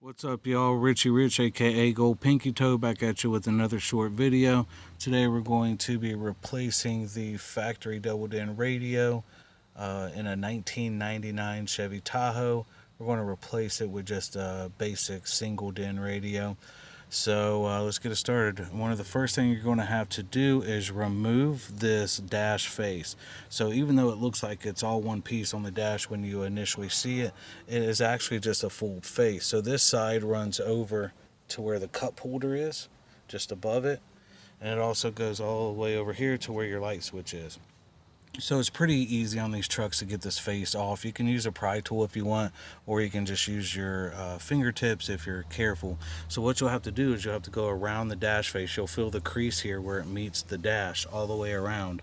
What's up, y'all? Richie Rich, aka Gold Pinky Toe, back at you with another short video. Today we're going to be replacing the factory double-din radio in a 1999 Chevy Tahoe. We're going to replace it with just a basic single-din radio. So let's get it started. One of the first things you're going to have to do is remove this dash face. So even though it looks like it's all one piece on the dash when you initially see it, it is actually just a full face. So this side runs over to where the cup holder is, just above it. And it also goes all the way over here to where your light switch is. So it's pretty easy on these trucks to get this face off. You can use a pry tool if you want, or you can just use your fingertips if you're careful. So what you'll have to do is you'll have to go around the dash face. You'll feel the crease here where it meets the dash all the way around.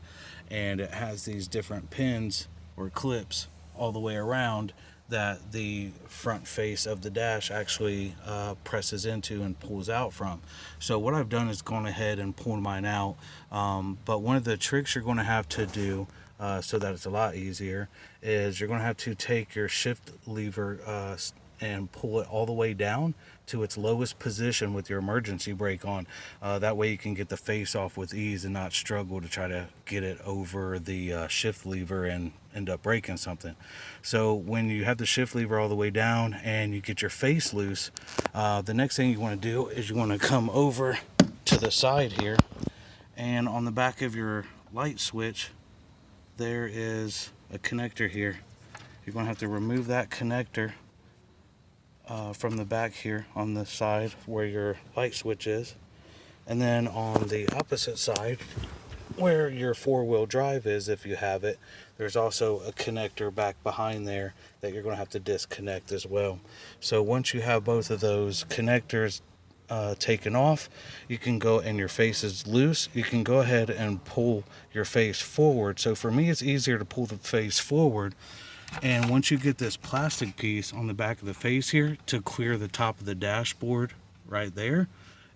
And it has these different pins or clips all the way around that the front face of the dash actually presses into and pulls out from. So what I've done is gone ahead and pulled mine out. But one of the tricks you're going to have to do so that it's a lot easier is you're going to have to take your shift lever and pull it all the way down to its lowest position with your emergency brake on. That way you can get the face off with ease and not struggle to try to get it over the shift lever and end up breaking something. So when you have the shift lever all the way down and you get your face loose, the next thing you want to do is you want to come over to the side here, and on the back of your light switch there is a connector here. You're going to have to remove that connector from the back here on the side where your light switch is, and then on the opposite side where your four-wheel drive is, if you have it, there's also a connector back behind there that you're going to have to disconnect as well. So once you have both of those connectors taken off, you can go, and your face is loose, you can go ahead and pull your face forward. So for me it's easier to pull the face forward, and once you get this plastic piece on the back of the face here to clear the top of the dashboard right there,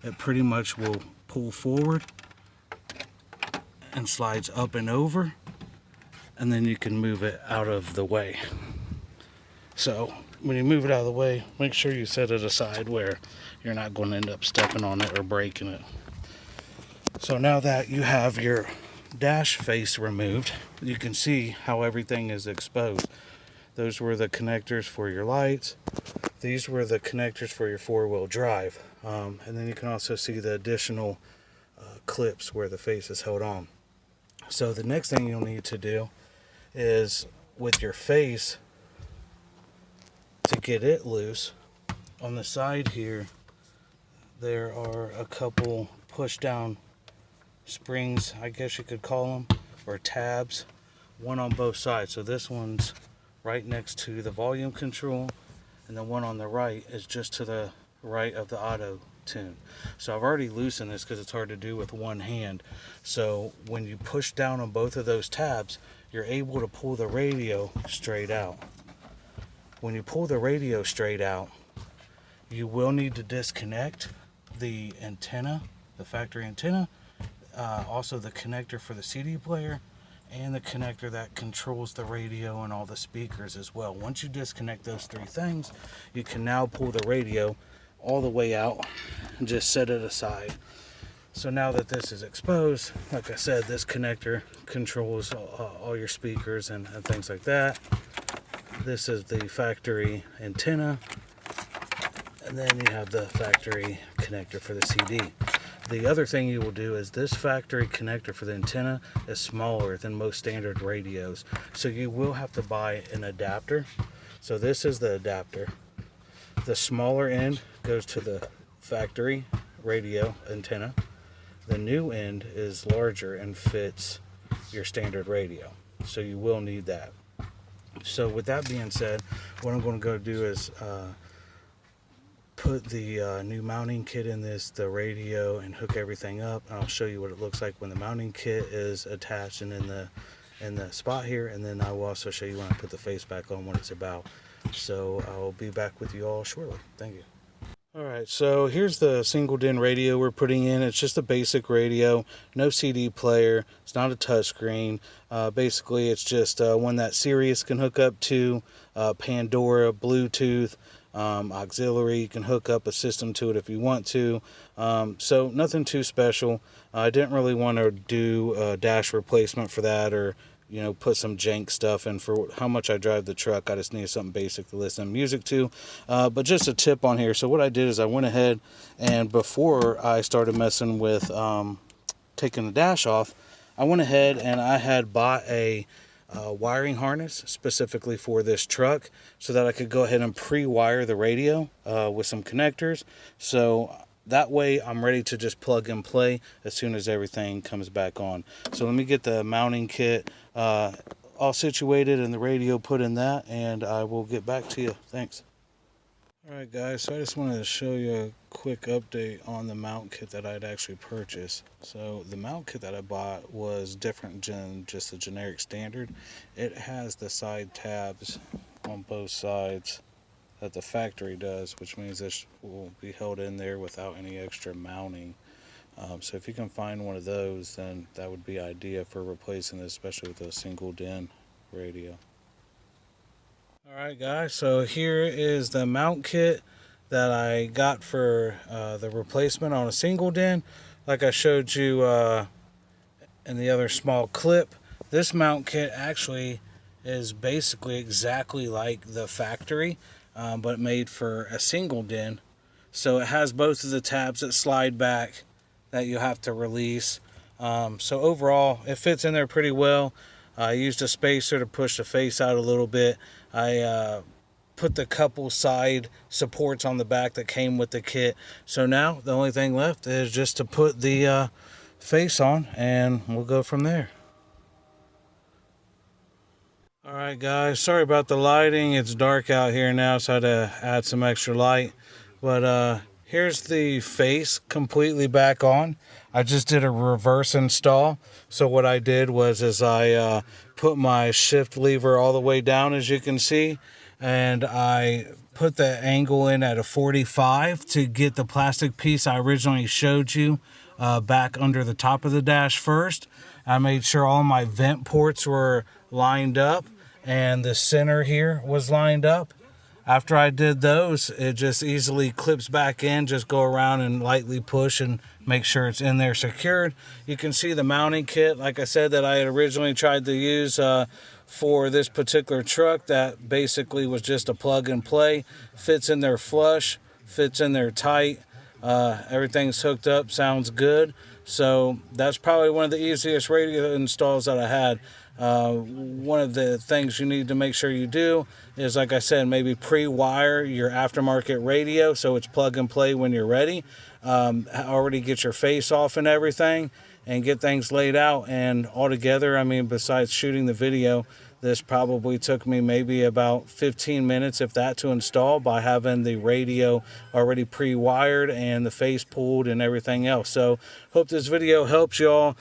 it pretty much will pull forward and slides up and over, and then you can move it out of the way. So when you move it out of the way, make sure you set it aside where you're not going to end up stepping on it or breaking it. So now that you have your dash face removed, you can see how everything is exposed. Those were the connectors for your lights. These were the connectors for your four-wheel drive. And then you can also see the additional clips where the face is held on. So the next thing you'll need to do is, with your face, to get it loose, on the side here there are a couple push down springs, I guess you could call them, or tabs, one on both sides. So this one's right next to the volume control, and the one on the right is just to the right of the auto tune. So I've already loosened this because it's hard to do with one hand. So when you push down on both of those tabs, you're able to pull the radio straight out. When you pull the radio straight out, you will need to disconnect the antenna, the factory antenna, also the connector for the CD player, and the connector that controls the radio and all the speakers as well. Once you disconnect those three things, you can now pull the radio all the way out and just set it aside. So now that this is exposed, like I said, this connector controls all your speakers and things like that. This is the factory antenna, and then you have the factory connector for the CD. The other thing you will do is this factory connector for the antenna is smaller than most standard radios, so you will have to buy an adapter. So this is the adapter. The smaller end goes to the factory radio antenna. The new end is larger and fits your standard radio, so you will need that. So with that being said, what I'm going to go do is put the new mounting kit in the radio, and hook everything up. And I'll show you what it looks like when the mounting kit is attached and in the spot here, and then I will also show you when I put the face back on what it's about. So I'll be back with you all shortly. Thank you. Alright, so here's the single DIN radio we're putting in. It's just a basic radio, no CD player, it's not a touchscreen. Basically it's just one that Sirius can hook up to, Pandora, Bluetooth, auxiliary. You can hook up a system to it if you want to. So nothing too special. I didn't really want to do a dash replacement for that, or put some jank stuff in. For how much I drive the truck, I just needed something basic to listen to music to. But just a tip on here. So what I did is I went ahead, and before I started messing with taking the dash off, I went ahead and I had bought a wiring harness specifically for this truck so that I could go ahead and pre-wire the radio with some connectors. So that way I'm ready to just plug and play as soon as everything comes back on. So let me get the mounting kit all situated and the radio put in that, and I will get back to you. Thanks. Alright guys, so I just wanted to show you a quick update on the mount kit that I'd actually purchased. So the mount kit that I bought was different than just the generic standard. It has the side tabs on both sides that the factory does, which means this will be held in there without any extra mounting. So if you can find one of those, then that would be ideal for replacing this, especially with a single DIN radio. Alright guys, so here is the mount kit that I got for the replacement on a single DIN. Like I showed you in the other small clip, this mount kit actually is basically exactly like the factory, but made for a single DIN. So it has both of the tabs that slide back that you have to release. So overall, it fits in there pretty well. I used a spacer to push the face out a little bit. I put the couple side supports on the back that came with the kit. So now the only thing left is just to put the face on, and we'll go from there. Alright guys, sorry about the lighting. It's dark out here now, so I had to add some extra light. But here's the face completely back on. I just did a reverse install. So what I did was I put my shift lever all the way down, as you can see, and I put the angle in at a 45 to get the plastic piece I originally showed you back under the top of the dash first. I made sure all my vent ports were lined up and the center here was lined up. After I did those, it just easily clips back in. Just go around and lightly push and make sure it's in there secured. You can see the mounting kit, like I said, that I had originally tried to use for this particular truck. That basically was just a plug and play. Fits in there flush, fits in there tight. Everything's hooked up, sounds good. So that's probably one of the easiest radio installs that I had. One of the things you need to make sure you do is, like I said, maybe pre-wire your aftermarket radio so it's plug and play when you're ready. Already get your face off and everything and get things laid out. And altogether, I mean, besides shooting the video, this probably took me maybe about 15 minutes, if that, to install, by having the radio already pre-wired and the face pulled and everything else. So hope this video helps y'all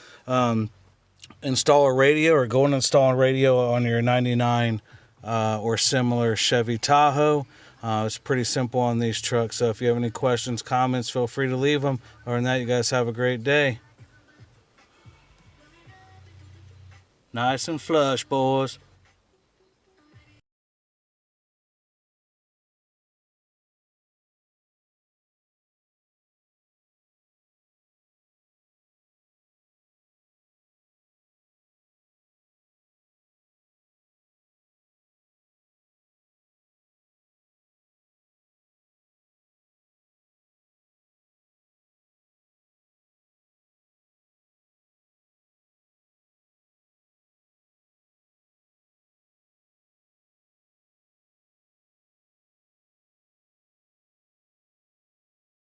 install a radio, or go and install a radio on your 99 or similar Chevy Tahoe. It's pretty simple on these trucks. So if you have any questions, comments, feel free to leave them. Other than that, you guys have a great day. Nice and flush, boys.